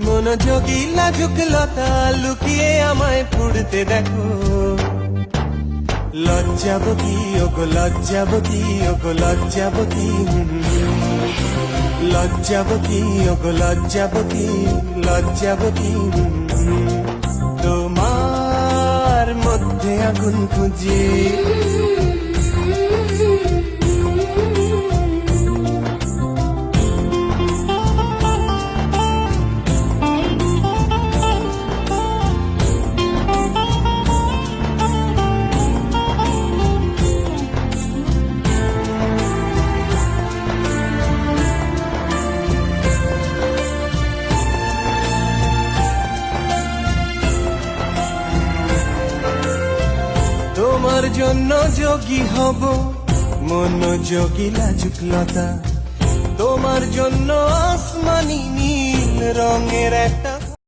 মনোযোগী লাজুক লতা লুকিয়ে আমায় পুড়তে দেখো। লজ্জাবতী ওগো লজ্জাবতী ওগো লজ্জাবতী, লজ্জাবতী ওগো লজ্জাবতী লজ্জাবতী। তোমার মধ্যে আগুন খুঁজে তোমার জন্য যোগী হব মনোযোগী লাজুক লতা। তোমার জন্য আসমানি নীল রঙের একটা